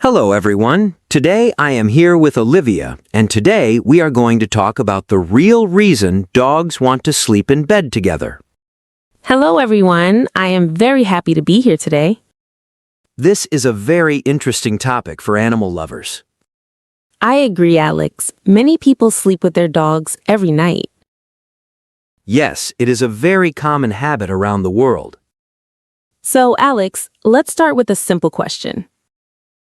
Hello everyone. Today I am here with Olivia, and today we are going to talk about the real reason dogs want to sleep in bed together. Hello, everyone. I am very happy to be here today. This is a very interesting topic for animal lovers. I agree, Alex. Many people sleep with their dogs every night. Yes, it is a very common habit around the world. So, Alex, let's start with a simple question.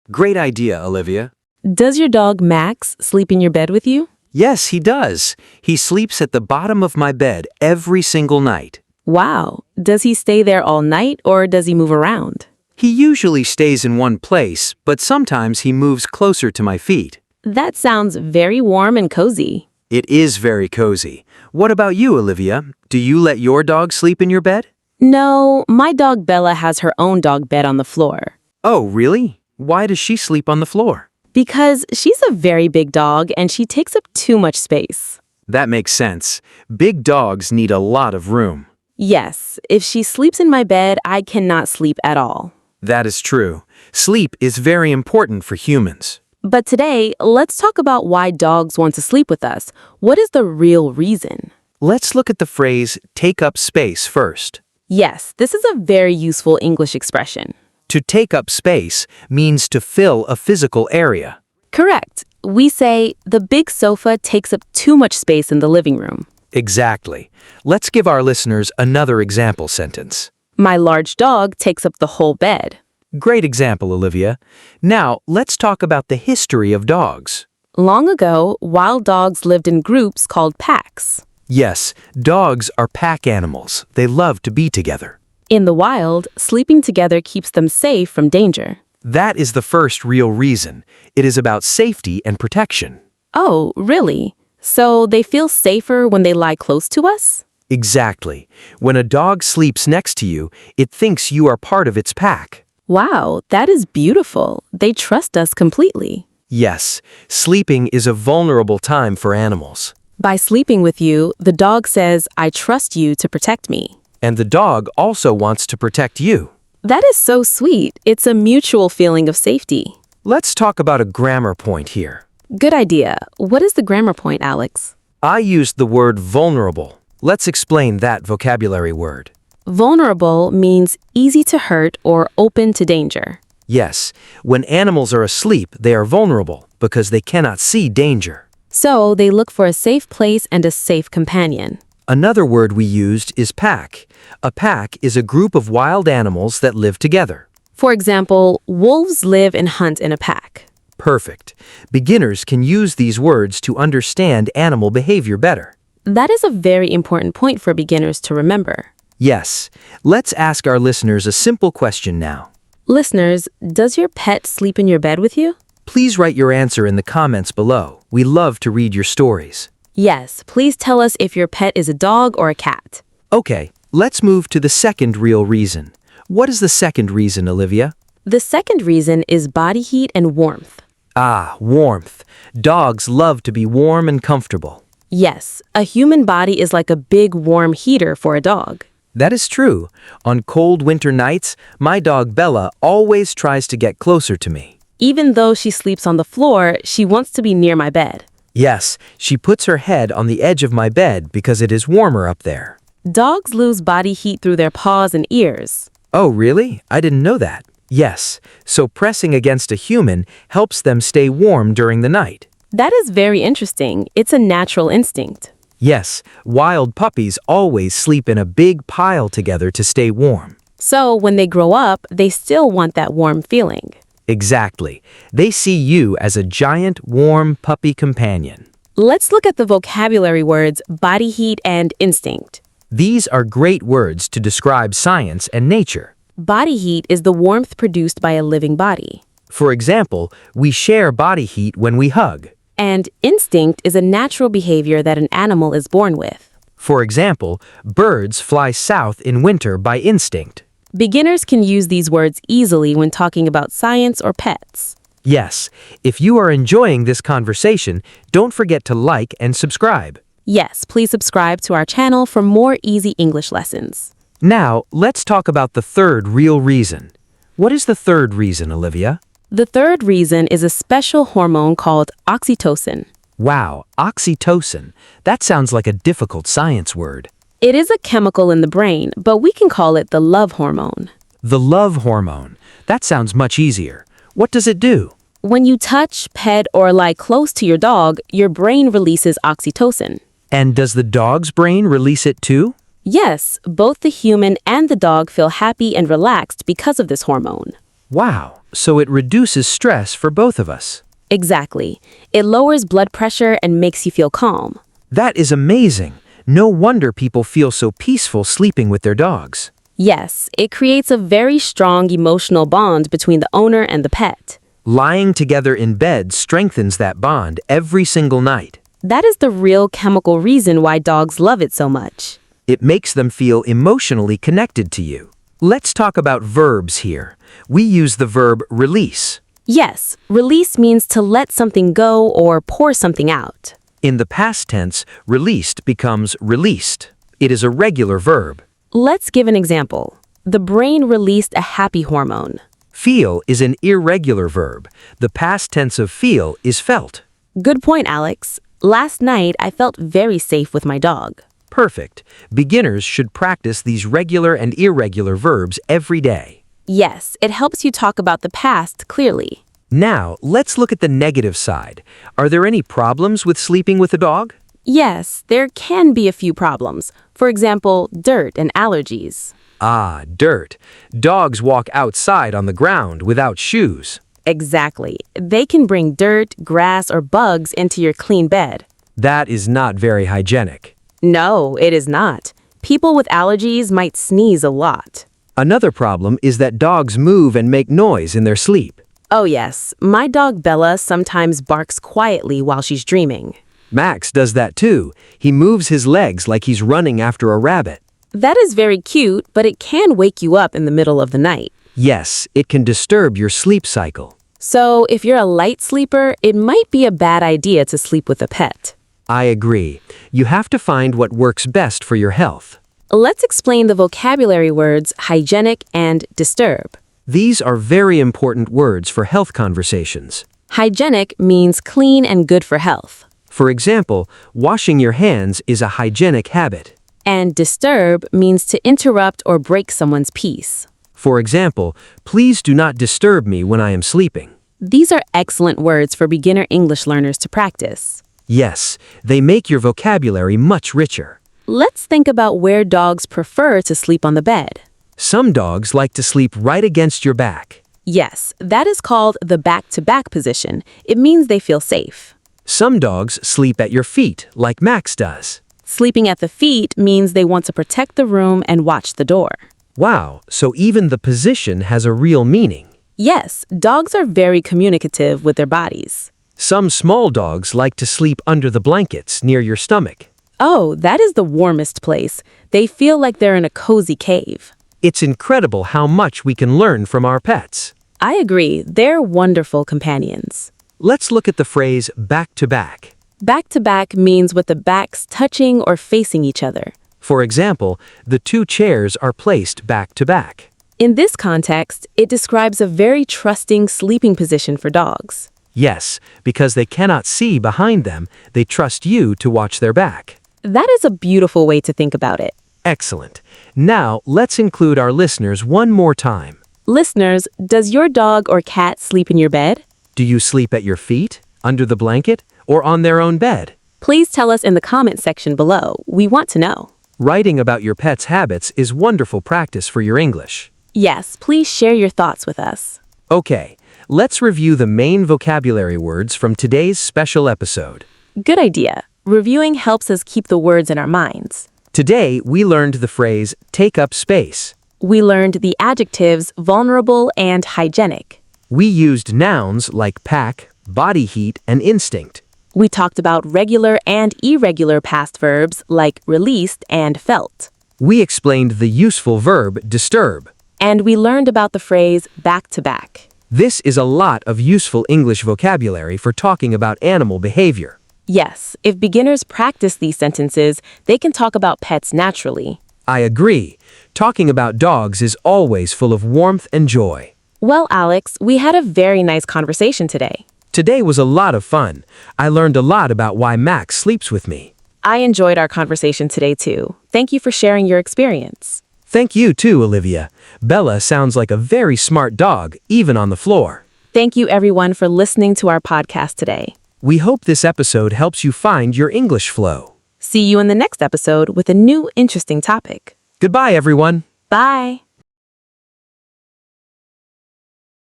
Great idea, Olivia. Does your dog Max sleep in your bed with you? Yes, he does. He sleeps at the bottom of my bed every single night. Wow. Does he stay there all night or does he move around? He usually stays in one place, but sometimes he moves closer to my feet. That sounds very warm and cozy. It is very cozy. What about you, Olivia? Do you let your dog sleep in your bed? No, my dog Bella has her own dog bed on the floor. Oh, really? Why does she sleep on the floor? Because she's a very big dog and she takes up too much space. That makes sense. Big dogs need a lot of room. Yes, if she sleeps in my bed, I cannot sleep at all. That is true. Sleep is very important for humans. But today, let's talk about why dogs want to sleep with us. What is the real reason? Let's look at the phrase, take up space first. Yes, this is a very useful English expression. To take up space means to fill a physical area. Correct. We say, the big sofa takes up too much space in the living room. Exactly. Let's give our listeners another example sentence. My large dog takes up the whole bed. Great example, Olivia. Now, let's talk about the history of dogs. Long ago, wild dogs lived in groups called packs. Yes, dogs are pack animals. They love to be together. In the wild, sleeping together keeps them safe from danger. That is the first real reason. It is about safety and protection. Oh, really? So they feel safer when they lie close to us? Exactly. When a dog sleeps next to you, it thinks you are part of its pack. Wow, that is beautiful. They trust us completely. Yes, sleeping is a vulnerable time for animals. By sleeping with you, the dog says, I trust you to protect me. And the dog also wants to protect you. That is so sweet. It's a mutual feeling of safety. Let's talk about a grammar point here. Good idea. What is the grammar point, Alex? I used the word vulnerable. Let's explain that vocabulary word. Vulnerable means easy to hurt or open to danger. Yes, when animals are asleep, they are vulnerable because they cannot see danger. So they look for a safe place and a safe companion. Another word we used is pack. A pack is a group of wild animals that live together. For example, wolves live and hunt in a pack. Perfect. Beginners can use these words to understand animal behavior better. That is a very important point for beginners to remember. Yes. Let's ask our listeners a simple question now. Listeners, does your pet sleep in your bed with you? Please write your answer in the comments below. We love to read your stories. Yes, please tell us if your pet is a dog or a cat. Okay, let's move to the second real reason. What is the second reason, Olivia? The second reason is body heat and warmth. Ah, warmth. Dogs love to be warm and comfortable. Yes, a human body is like a big warm heater for a dog. That is true. On cold winter nights, my dog Bella always tries to get closer to me. Even though she sleeps on the floor, she wants to be near my bed. Yes, she puts her head on the edge of my bed because it is warmer up there. Dogs lose body heat through their paws and ears. Oh, really? I didn't know that. Yes, so pressing against a human helps them stay warm during the night. That is very interesting. It's a natural instinct. Yes, wild puppies always sleep in a big pile together to stay warm. So when they grow up, they still want that warm feeling. Exactly. They see you as a giant, warm puppy companion. Let's look at the vocabulary words body heat and instinct. These are great words to describe science and nature. Body heat is the warmth produced by a living body. For example, we share body heat when we hug. And instinct is a natural behavior that an animal is born with. For example, birds fly south in winter by instinct. Beginners can use these words easily when talking about science or pets. Yes, if you are enjoying this conversation, don't forget to like and subscribe. Yes, please subscribe to our channel for more easy English lessons. Now, let's talk about the third real reason. What is the third reason, Olivia? The third reason is a special hormone called oxytocin. Wow, oxytocin. That sounds like a difficult science word. It is a chemical in the brain, but we can call it the love hormone. The love hormone. That sounds much easier. What does it do? When you touch, pet, or lie close to your dog, your brain releases oxytocin. And does the dog's brain release it too? Yes, both the human and the dog feel happy and relaxed because of this hormone. Wow, so it reduces stress for both of us. Exactly. It lowers blood pressure and makes you feel calm. That is amazing. No wonder people feel so peaceful sleeping with their dogs. Yes, it creates a very strong emotional bond between the owner and the pet. Lying together in bed strengthens that bond every single night. That is the real chemical reason why dogs love it so much. It makes them feel emotionally connected to you. Let's talk about verbs here. We use the verb release. Yes, release means to let something go or pour something out. In the past tense, released becomes released. It is a regular verb. Let's give an example. The brain released a happy hormone. Feel is an irregular verb. The past tense of feel is felt. Good point, Alex. Last night, I felt very safe with my dog. Perfect. Beginners should practice these regular and irregular verbs every day. Yes, it helps you talk about the past clearly. Now, let's look at the negative side. Are there any problems with sleeping with a dog? Yes, there can be a few problems. For example, dirt and allergies. Ah, dirt. Dogs walk outside on the ground without shoes. Exactly. They can bring dirt, grass, or bugs into your clean bed. That is not very hygienic. No, it is not. People with allergies might sneeze a lot. Another problem is that dogs move and make noise in their sleep. Oh yes, my dog Bella sometimes barks quietly while she's dreaming. Max does that too. He moves his legs like he's running after a rabbit. That is very cute, but it can wake you up in the middle of the night. Yes, it can disturb your sleep cycle. So if you're a light sleeper, it might be a bad idea to sleep with a pet. I agree. You have to find what works best for your health. Let's explain the vocabulary words hygienic and disturb. These are very important words for health conversations. Hygienic means clean and good for health. For example, washing your hands is a hygienic habit. And disturb means to interrupt or break someone's peace. For example, please do not disturb me when I am sleeping. These are excellent words for beginner English learners to practice. Yes, they make your vocabulary much richer. Let's think about where dogs prefer to sleep on the bed. Some dogs like to sleep right against your back. Yes, that is called the back-to-back position. It means they feel safe. Some dogs sleep at your feet, like Max does. Sleeping at the feet means they want to protect the room and watch the door. Wow, so even the position has a real meaning. Yes, dogs are very communicative with their bodies. Some small dogs like to sleep under the blankets near your stomach. Oh, that is the warmest place. They feel like they're in a cozy cave. It's incredible how much we can learn from our pets. I agree, they're wonderful companions. Let's look at the phrase back to back. Back to back means with the backs touching or facing each other. For example, the two chairs are placed back to back. In this context, it describes a very trusting sleeping position for dogs. Yes, because they cannot see behind them, they trust you to watch their back. That is a beautiful way to think about it. Excellent. Now, let's include our listeners one more time. Listeners, does your dog or cat sleep in your bed? Do you sleep at your feet, under the blanket, or on their own bed? Please tell us in the comment section below. We want to know. Writing about your pet's habits is wonderful practice for your English. Yes, please share your thoughts with us. Okay, let's review the main vocabulary words from today's special episode. Good idea. Reviewing helps us keep the words in our minds. Today, we learned the phrase, take up space. We learned the adjectives vulnerable and hygienic. We used nouns like pack, body heat, and instinct. We talked about regular and irregular past verbs like released and felt. We explained the useful verb disturb. And we learned about the phrase back to back. This is a lot of useful English vocabulary for talking about animal behavior. Yes, if beginners practice these sentences, they can talk about pets naturally. I agree. Talking about dogs is always full of warmth and joy. Well, Alex, we had a very nice conversation today. Today was a lot of fun. I learned a lot about why Max sleeps with me. I enjoyed our conversation today too. Thank you for sharing your experience. Thank you too, Olivia. Bella sounds like a very smart dog, even on the floor. Thank you everyone for listening to our podcast today. We hope this episode helps you find your English flow. See you in the next episode with a new interesting topic. Goodbye, everyone. Bye.